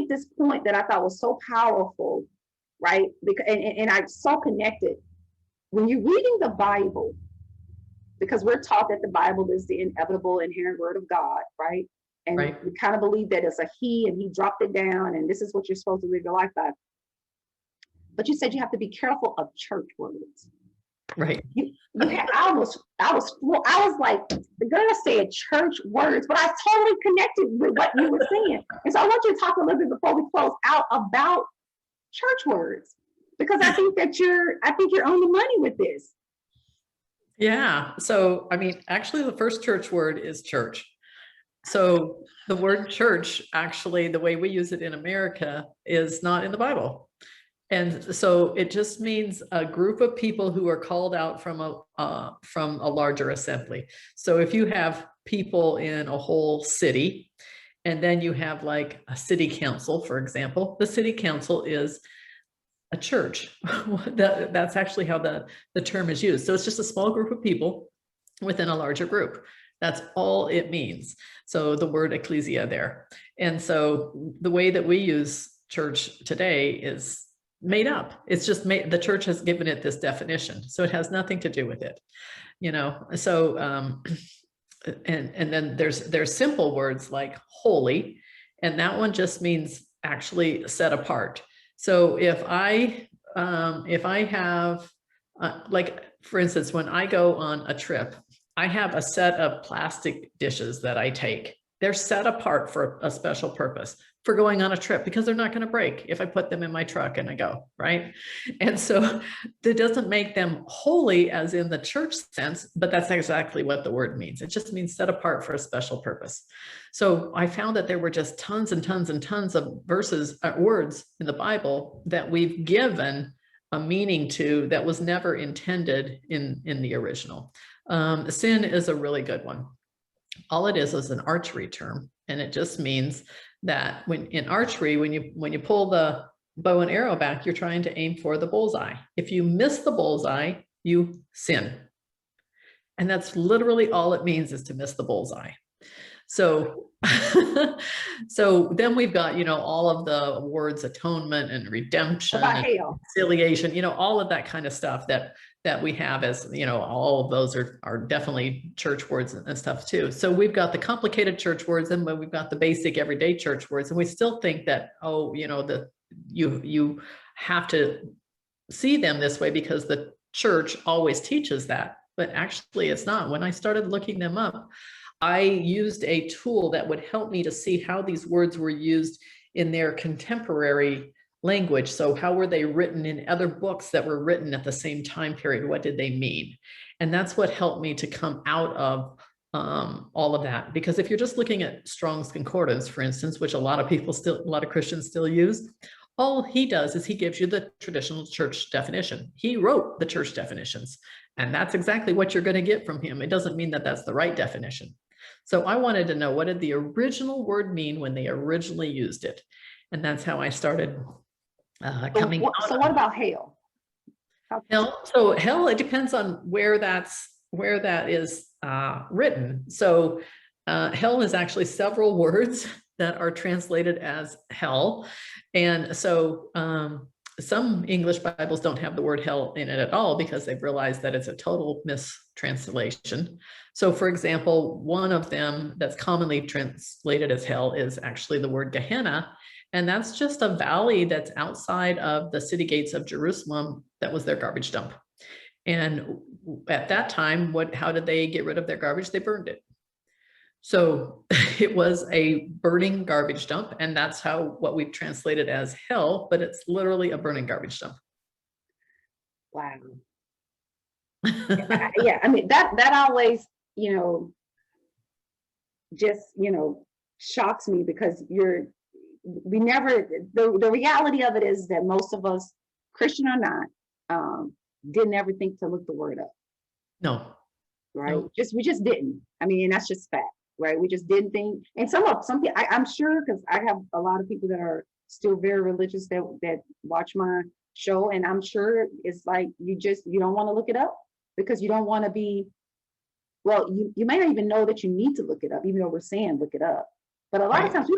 made this point that I thought was so powerful, right? Because and I'm so connected. When you're reading the Bible, because we're taught that the Bible is the inevitable, inherent word of God, right? And Right. we kind of believe that it's a he and he dropped it down and this is what you're supposed to live your life by. But you said you have to be careful of church words. Right. You had, I was like, the girl said church words, but I totally connected with what you were saying. And so I want you to talk a little bit before we close out about church words, because I think you're on the money with this. Yeah. So, I mean, actually the first church word is church. So the word church, actually, the way we use it in America is not in the Bible. And so it just means a group of people who are called out from a larger assembly. So if you have people in a whole city, and then you have like a city council, for example, the city council is a church. That's actually how the term is used. So it's just a small group of people within a larger group. That's all it means. So the word ecclesia there. And so the way that we use church today is made up. It's just made, the church has given it this definition. So it has nothing to do with it, you know? So, and then there's simple words like holy, and that one just means actually set apart. So if I have, like, for instance, when I go on a trip, I have a set of plastic dishes that I take. They're set apart for a special purpose for going on a trip because they're not going to break if I put them in my truck and I go, right? And so that doesn't make them holy as in the church sense, but that's exactly what the word means. It just means set apart for a special purpose. So I found that there were just tons and tons and tons of verses, words in the Bible that we've given a meaning to that was never intended in the original. Sin is a really good one. All it is an archery term, and it just means that when in archery, when you pull the bow and arrow back, you're trying to aim for the bullseye. If you miss the bullseye, you sin. And that's literally all it means, is to miss the bullseye. So, so then we've got, you know, all of the words atonement and redemption and reconciliation, you know, all of that kind of stuff that we have, as, you know, all of those are definitely church words and stuff too. So we've got the complicated church words, and we've got the basic everyday church words. And we still think that, oh, you know, you have to see them this way because the church always teaches that, but actually it's not. When I started looking them up, I used a tool that would help me to see how these words were used in their contemporary language. So how were they written in other books that were written at the same time period? What did they mean? And that's what helped me to come out of all of that. Because if you're just looking at Strong's Concordance, for instance, which a lot of Christians still use, all he does is he gives you the traditional church definition. He wrote the church definitions, and that's exactly what you're going to get from him. It doesn't mean that that's the right definition. So I wanted to know, what did the original word mean when they originally used it? And that's how I started coming out. So what about hell? Hell, so hell, it depends on where that is written. So hell is actually several words that are translated as hell. And so some English Bibles don't have the word hell in it at all because they've realized that it's a total mistranslation. So for example, one of them that's commonly translated as hell is actually the word Gehenna. And that's just a valley that's outside of the city gates of Jerusalem. That was their garbage dump. And at that time, how did they get rid of their garbage? They burned it. So it was a burning garbage dump, and that's what we've translated as hell, but it's literally a burning garbage dump. Wow. Yeah, I mean, that always, you know, just, you know, shocks me, because the reality of it is that most of us, Christian or not, didn't ever think to look the word up. No. Right? Nope. We just didn't. I mean, and that's just fact. Right? We just didn't think. And some people, I'm sure, because I have a lot of people that are still very religious that watch my show, and I'm sure it's like you don't want to look it up because you don't want to be, well, you may not even know that you need to look it up, even though we're saying look it up. But a lot of Right. times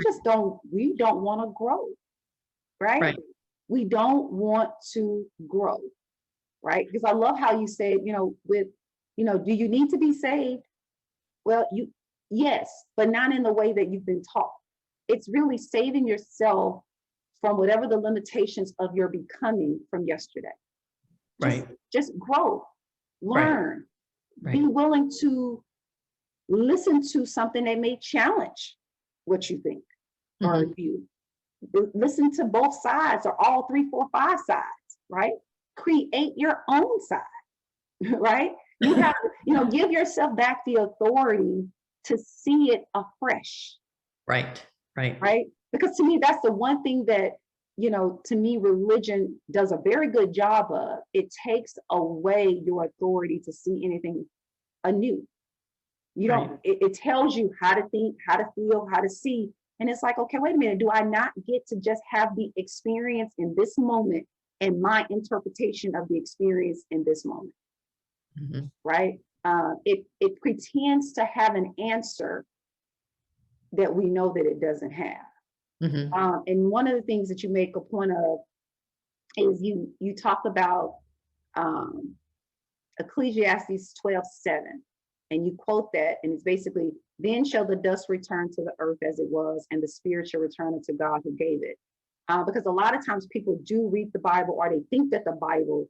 we don't want to grow, right? Right. We don't want to grow, right? Because I love how you said, do you need to be saved? Well, yes, but not in the way that you've been taught. It's really saving yourself from whatever the limitations of your becoming from yesterday. Right. Just grow, Right. learn, be Right. willing to listen to something that may challenge what you think or Mhm. view. Listen to both sides or all 3, 4, 5 sides, right? Create your own side, right? You have to, give yourself back the authority to see it afresh, Right. Right. right? Because to me, that's the one thing that, to me, religion does a very good job of. It takes away your authority to see anything anew. You don't, Right. it tells you how to think, how to feel, how to see. And it's like, okay, wait a minute, do I not get to just have the experience in this moment and my interpretation of the experience in this moment, Mhm. right? It pretends to have an answer that we know that it doesn't have. Mhm. And one of the things that you make a point of is you talk about um, Ecclesiastes 12:7, and you quote that, and it's basically, then shall the dust return to the earth as it was, and the spirit shall return unto God who gave it. Because a lot of times people do read the Bible, or they think that the Bible,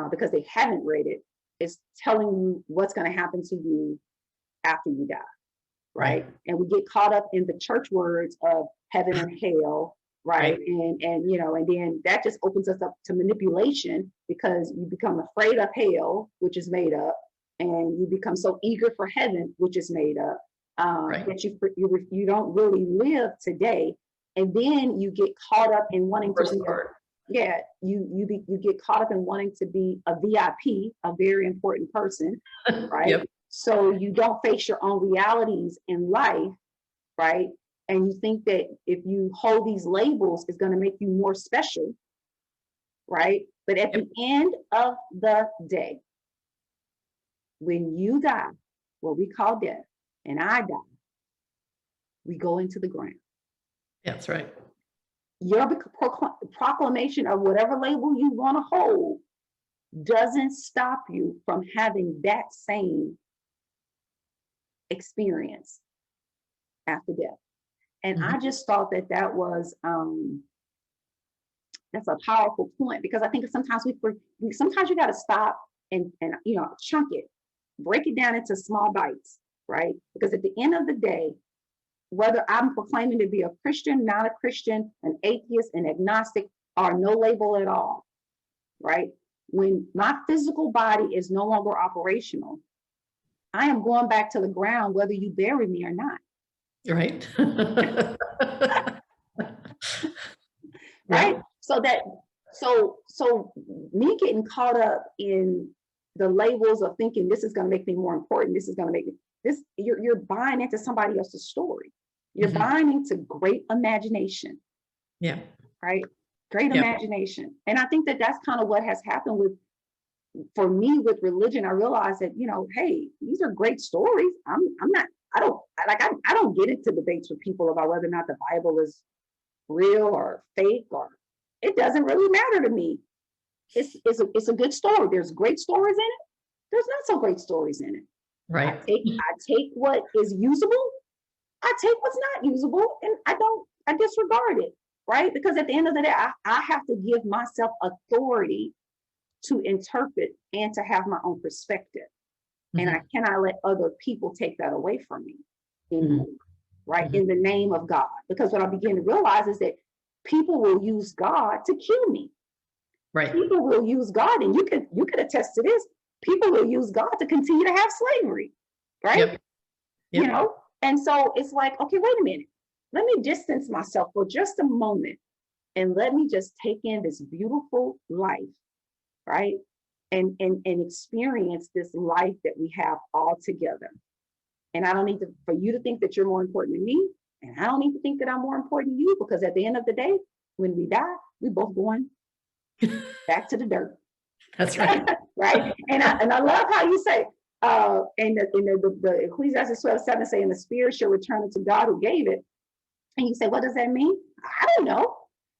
because they haven't read it, is telling you what's going to happen to you after you die, right? And we get caught up in the church words of heaven and hell, right? Right. And then that just opens us up to manipulation, because you become afraid of hell, which is made up, and you become so eager for heaven, which is made up, Right. that you don't really live today. And then you get caught up in wanting to First be part. you get caught up in wanting to be a VIP, a very important person, right? Yep. So you don't face your own realities in life, right? And you think that if you hold these labels, it's going to make you more special, right? But at Yep. the end of the day, when you die, what we call death, and I die, we go into the ground. That's right. Your proclamation of whatever label you want to hold doesn't stop you from having that same experience after death. And I Mhm. just thought that was that's a powerful point, because I think sometimes sometimes you got to stop and chunk it, break it down into small bites, right? Because at the end of the day, whether I'm proclaiming to be a Christian, not a Christian, an atheist, an agnostic, or no label at all, right? When my physical body is no longer operational, I am going back to the ground, whether you bury me or not. Right. Right? Yeah. So me getting caught up in the labels of thinking this is going to make me more important, this is going to make me this, you're buying into somebody else's story. You're Mhm. buying into great imagination, Yeah. right? Great Yep. imagination. And I think that that's kind of what has happened for me with religion. I realized that, hey, these are great stories. I'm not, I don't get into debates with people about whether or not the Bible is real or fake, or it doesn't really matter to me. It's a good story. There's great stories in it. There's not so great stories in it. Right. I take what is usable. I take what's not usable, and I disregard it, right? Because at the end of the day, I have to give myself authority to interpret and to have my own perspective. And I Mhm. cannot let other people take that away from me anymore, Mhm. right? Mhm. In the name of God. Because what I begin to realize is that people will use God to kill me. Right. People will use God, and you could attest to this. People will use God to continue to have slavery, right? Yep. Yep. And so it's like, okay, wait a minute. Let me distance myself for just a moment, and let me just take in this beautiful life, right? And experience this life that we have all together. And I don't need for you to think that you're more important than me. And I don't need to think that I'm more important than you, because at the end of the day, when we die, we both going back to the dirt. That's right. Right? And I love how you say, and the Ecclesiastes 12:7 saying the spirit shall return unto God who gave it. And you say, what does that mean? I don't know.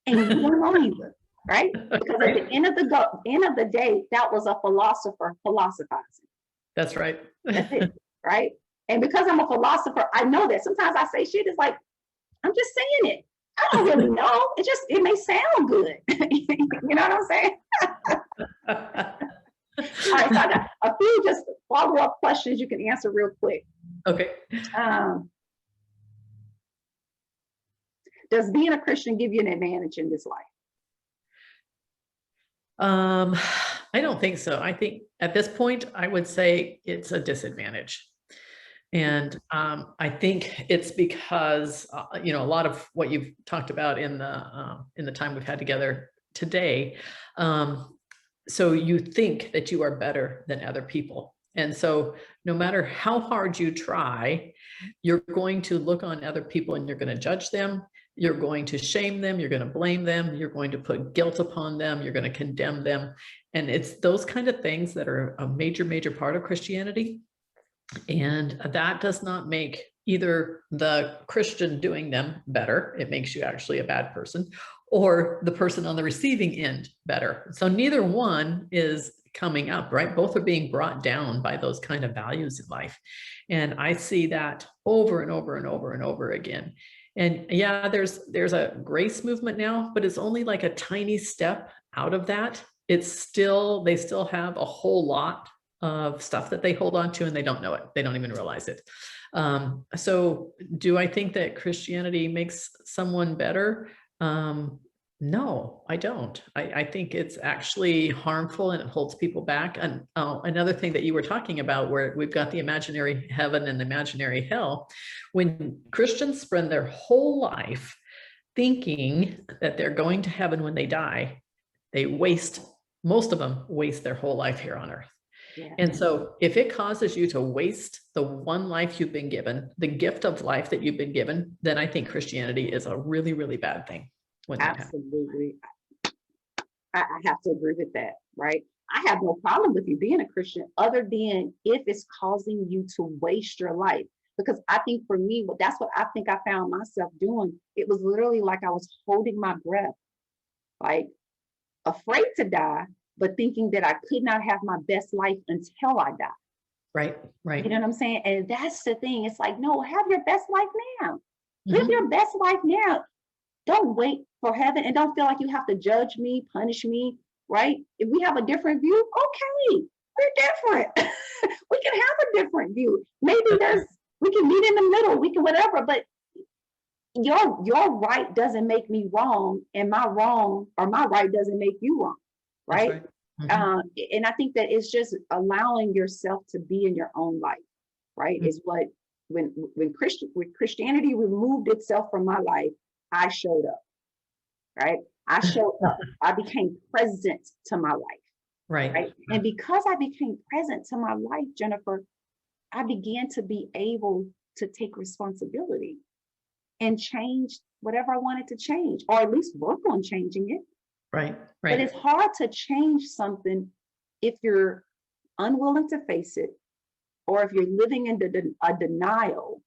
And you don't know either, right? Because at the end of the day, that was a philosopher philosophizing. That's right. That's it, right? And because I'm a philosopher, I know that sometimes I say shit is like, I'm just saying it. I don't really know. It may sound good. You know what I'm saying? All right, so I got a few just follow-up questions you can answer real quick. Okay. Does being a Christian give you an advantage in this life? I don't think so. I think at this point, I would say it's a disadvantage. And I think it's because, you know, a lot of what you've talked about in the time we've had together today. So you think that you are better than other people. And so no matter how hard you try, you're going to look on other people and you're going to judge them. You're going to shame them. You're going to blame them. You're going to put guilt upon them. You're going to condemn them. And it's those kind of things that are a major, major part of Christianity. And that does not make either the Christian doing them better. It makes you actually a bad person, or the person on the receiving end better. So neither one is coming up, right? Both are being brought down by those kind of values in life. And I see that over and over and over and over again. And yeah, there's a grace movement now, but it's only like a tiny step out of that. They still have a whole lot of stuff that they hold on to, and they don't know it. They don't even realize it. So do I think that Christianity makes someone better? No, I don't. I think it's actually harmful and it holds people back. And another thing that you were talking about, where we've got the imaginary heaven and the imaginary hell, when Christians spend their whole life thinking that they're going to heaven when they die, most of them waste their whole life here on earth. Yeah. And so if it causes you to waste the one life you've been given, the gift of life that you've been given, then I think Christianity is a really, really bad thing. Absolutely. I have to agree with that, right? I have no problem with you being a Christian, other than if it's causing you to waste your life. Because I think for me, that's what I think I found myself doing. It was literally like I was holding my breath, like afraid to die, but thinking that I could not have my best life until I die. Right. You know what I'm saying? And that's the thing. It's like, no, have your best life now. Live your best life now. Don't wait for heaven, and don't feel like you have to judge me, punish me, right? If we have a different view, okay, we're different. We can have a different view. Maybe we can meet in the middle, we can whatever, but your right doesn't make me wrong, and my wrong or my right doesn't make you wrong, right? And I think that it's just allowing yourself to be in your own life, right? Is what when Christianity removed itself from my life, I showed up, right? I showed up. I became present to my life, right? And because I became present to my life, Jennifer, I began to be able to take responsibility and change whatever I wanted to change, or at least work on changing it. Right. But it's hard to change something if you're unwilling to face it, or if you're living in a denial,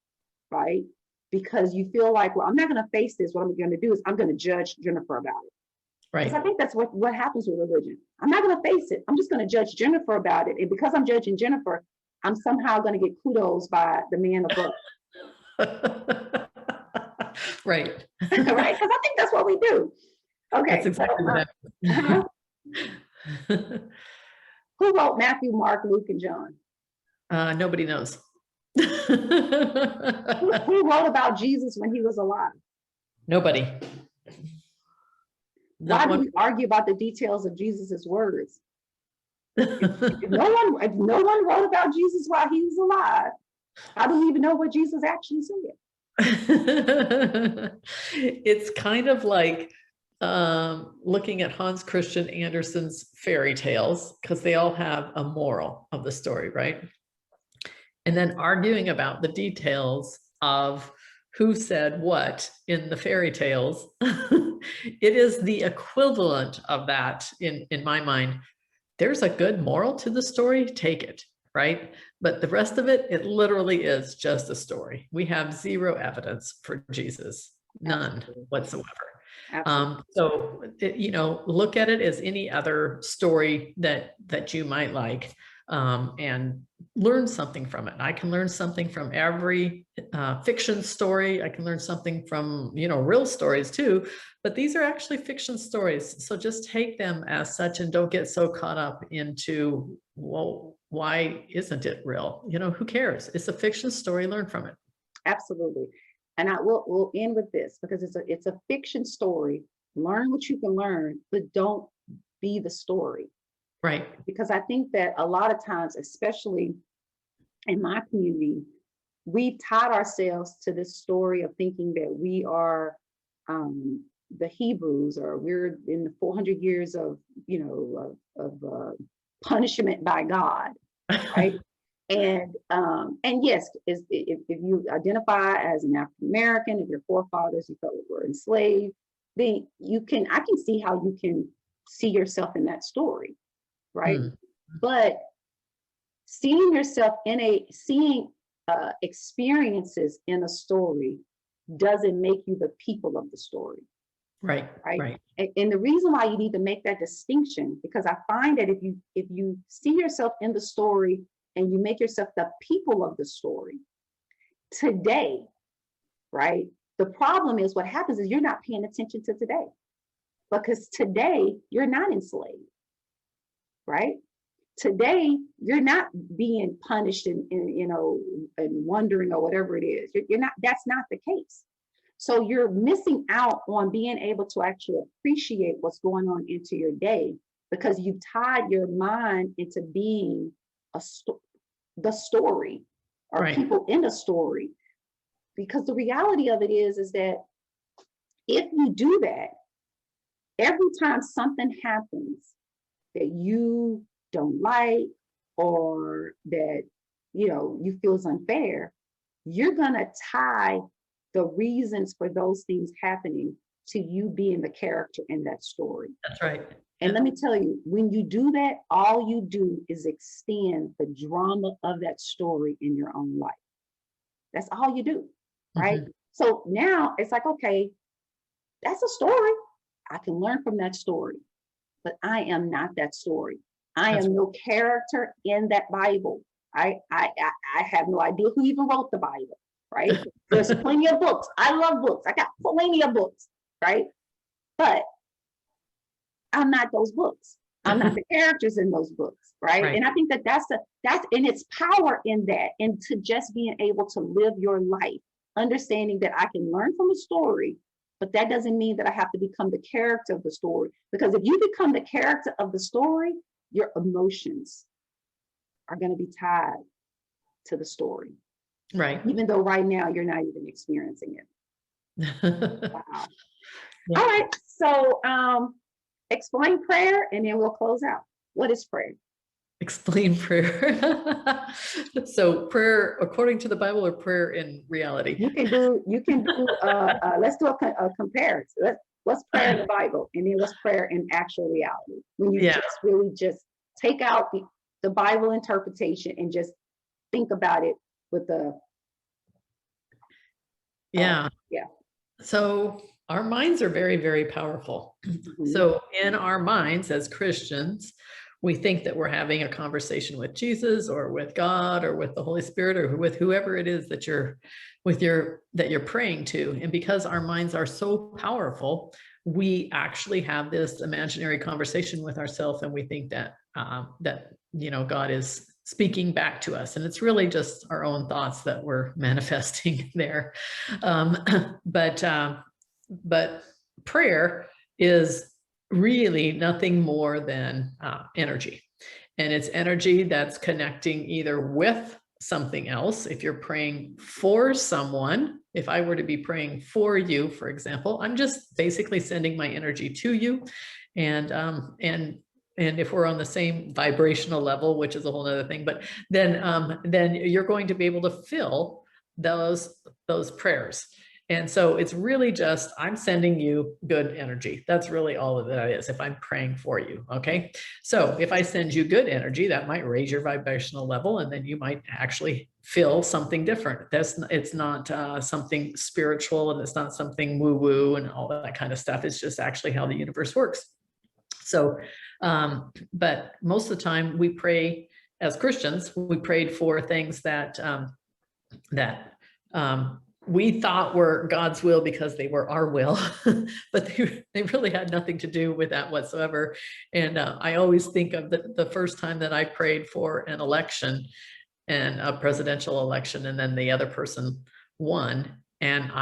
right? Because you feel like, well, I'm not going to face this. What I'm going to do is I'm going to judge Jennifer about it. Right. Because I think that's what happens with religion. I'm not going to face it. I'm just going to judge Jennifer about it. And because I'm judging Jennifer, I'm somehow going to get kudos by the man above. Right. Right? Because I think that's what we do. Okay. That's exactly what happens. Who wrote Matthew, Mark, Luke, and John? Nobody knows. Who wrote about Jesus when he was alive? Nobody. Why do we argue about the details of Jesus's words? If no one wrote about Jesus while he was alive, I don't even know what Jesus actually said. It's kind of like looking at Hans Christian Andersen's fairy tales, because they all have a moral of the story, right? And then arguing about the details of who said what in the fairy tales. It is the equivalent of that in my mind. There's a good moral to the story, take it, right? But the rest of it, it literally is just a story. We have zero evidence for Jesus. none Absolutely. whatsoever. Absolutely. Look at it as any other story that you might like, and learn something from it. I can learn something from every fiction story. I can learn something from, real stories too, but these are actually fiction stories. So just take them as such and don't get so caught up into, well, why isn't it real? Who cares? It's a fiction story, learn from it. Absolutely. And we'll end with this because it's a fiction story. Learn what you can learn, but don't be the story. Right. Because I think that a lot of times, especially in my community, we tied ourselves to this story of thinking that we are the Hebrews, or we're in the 400 years of punishment by God, right? And yes, if you identify as an African American, if your forefathers you felt were enslaved, then I can see how you can see yourself in that story, right? But seeing yourself seeing experiences in a story doesn't make you the people of the story. Right. And the reason why you need to make that distinction, because I find that if you see yourself in the story and you make yourself the people of the story today, right? The problem is what happens is you're not paying attention to today, because today you're not enslaved, right? Today you're not being punished and wondering or whatever it is. You're not. That's not the case. So you're missing out on being able to actually appreciate what's going on into your day because you've tied your mind into being the story or Right. people in a story. Because the reality of it is that if you do that, every time something happens that you don't like or that you feel is unfair, you're gonna tie the reasons for those things happening to you being the character in that story. That's right. And let me tell you, when you do that, all you do is extend the drama of that story in your own life. That's all you do, right? Mm-hmm. So now it's like, okay, that's a story. I can learn from that story, but I am not that story. I am no character in that Bible. I have no idea who even wrote the Bible, right? There's plenty of books. I love books. I got plenty of books, right? But I'm not those books. I'm not the characters in those books, right? And I think that's and it's power in that, and to just being able to live your life, understanding that I can learn from a story, but that doesn't mean that I have to become the character of the story. Because if you become the character of the story, your emotions are going to be tied to the story. Right. Even though right now you're not even experiencing it. Wow. Yeah. All right. So explain prayer and then we'll close out. What is prayer? Explain prayer. So prayer according to the Bible or prayer in reality? You can do let's do a comparison. What's prayer in the Bible and then what's prayer in actual reality? When you just really just take out the Bible interpretation and just think about it with the yeah. So our minds are very, very powerful. Mm-hmm. So in our minds as Christians, we think that we're having a conversation with Jesus or with God or with the Holy Spirit or with whoever it is that you're praying to. And because our minds are so powerful, we actually have this imaginary conversation with ourselves, and we think that God is speaking back to us, and it's really just our own thoughts that we're manifesting there. But prayer is really nothing more than energy, and it's energy that's connecting either with something else. If you're praying for someone, if I were to be praying for you, for example, I'm just basically sending my energy to you, and if we're on the same vibrational level, which is a whole other thing, but then you're going to be able to fill those prayers. And so it's really just, I'm sending you good energy. That's really all of that is if I'm praying for you. Okay. So if I send you good energy, that might raise your vibrational level, and then you might actually feel something different. It's not something spiritual, and it's not something woo woo and all that kind of stuff. It's just actually how the universe works. So, but most of the time we pray as Christians, we prayed for things that, we thought were God's will because they were our will, but they really had nothing to do with that whatsoever. And I always think of the first time that I prayed for an election, and a presidential election, and then the other person won, and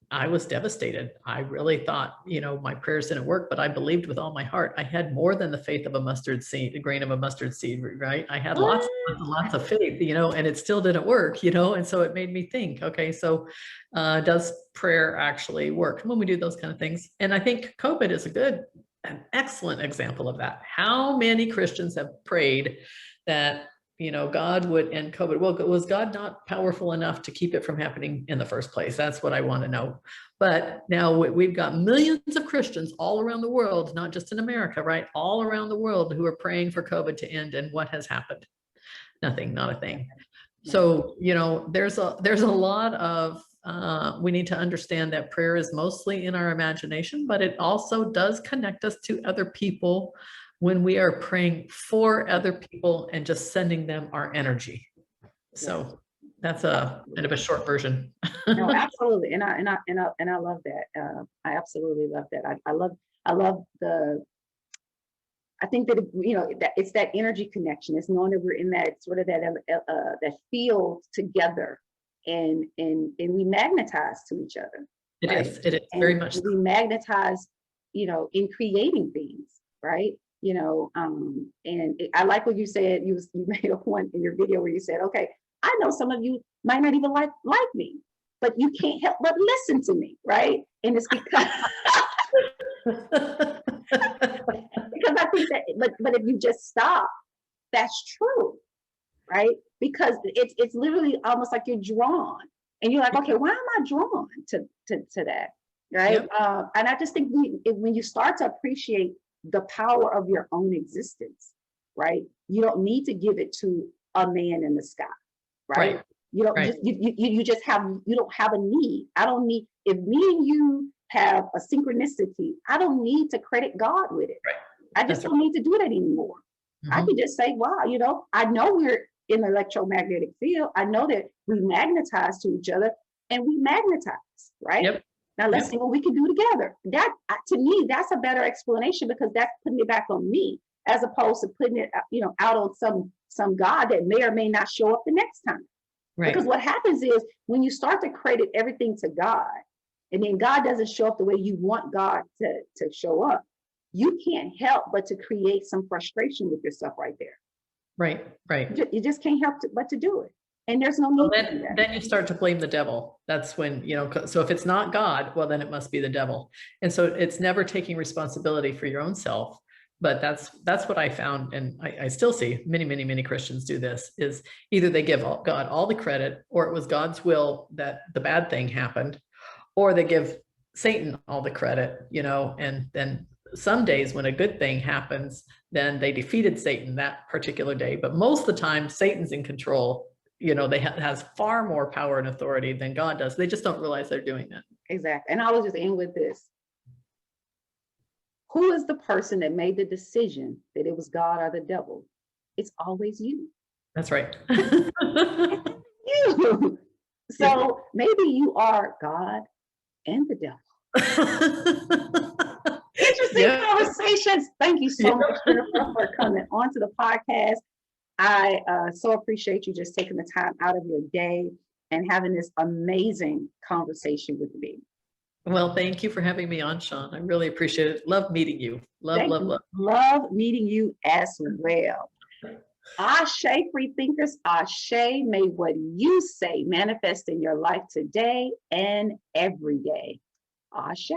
I was devastated. I really thought, my prayers didn't work, but I believed with all my heart. I had more than the faith of a mustard seed, a grain of a mustard seed, right? I had lots and lots of faith, and it still didn't work, and so it made me think, okay, so does prayer actually work when we do those kind of things? And I think COVID is an excellent example of that. How many Christians have prayed that God would end COVID? Well, was God not powerful enough to keep it from happening in the first place? That's what I want to know. But now we've got millions of Christians all around the world, not just in America, right? All around the world who are praying for COVID to end. And what has happened? Nothing, not a thing. So, there's a lot of, we need to understand that prayer is mostly in our imagination, but it also does connect us to other people when we are praying for other people and just sending them our energy. So that's a bit of a short version. No, absolutely. And I love that. I absolutely love that. I love I think that, that it's that energy connection. It's knowing that we're in that sort of that field together, and we magnetize to each other. It right? is very much so. We magnetize, in creating things, right? I like what you said. You made a point in your video where you said, okay, I know some of you might not even like me, but you can't help but listen to me, right? And it's because because I think that, but if you just stop, that's true, right? Because it's literally almost like you're drawn, and you're like, okay, why am I drawn to that, right? Yep. And I just think when you start to appreciate the power of your own existence, right? You don't need to give it to a man in the sky, right? You don't Right. you don't have a need. I don't need, if me and you have a synchronicity, I don't need to credit God with it. Right. I just don't need to do that anymore. I can just say, wow, I know we're in the electromagnetic field. I know that we magnetize to each other, and we magnetize, right? Yep. Now let's see what we can do together. That, to me, that's a better explanation, because that's putting it back on me, as opposed to putting it, out on some God that may or may not show up the next time. Right. Because what happens is, when you start to credit everything to God, and then God doesn't show up the way you want God to show up, you can't help but to create some frustration with yourself right there. Right. You just can't help but to do it. And there's no need to do that. Then you start to blame the devil. That's when, so if it's not God, well, then it must be the devil. And so it's never taking responsibility for your own self. But that's what I found. And I still see many Christians do this, is either they give God all the credit, or it was God's will that the bad thing happened, or they give Satan all the credit, and then some days when a good thing happens, then they defeated Satan that particular day. But most of the time, Satan's in control. They has far more power and authority than God does. They just don't realize they're doing that. Exactly. And I will just end with this. Who is the person that made the decision that it was God or the devil? It's always you. That's right. You. So maybe you are God and the devil. Interesting conversations. Thank you so much, Jennifer, for coming onto the podcast. I so appreciate you just taking the time out of your day and having this amazing conversation with me. Well, thank you for having me on, Sean. I really appreciate it. Love meeting you. Love meeting you as well. Ashe, free thinkers. Ashe, may what you say manifest in your life today and every day. Ashe.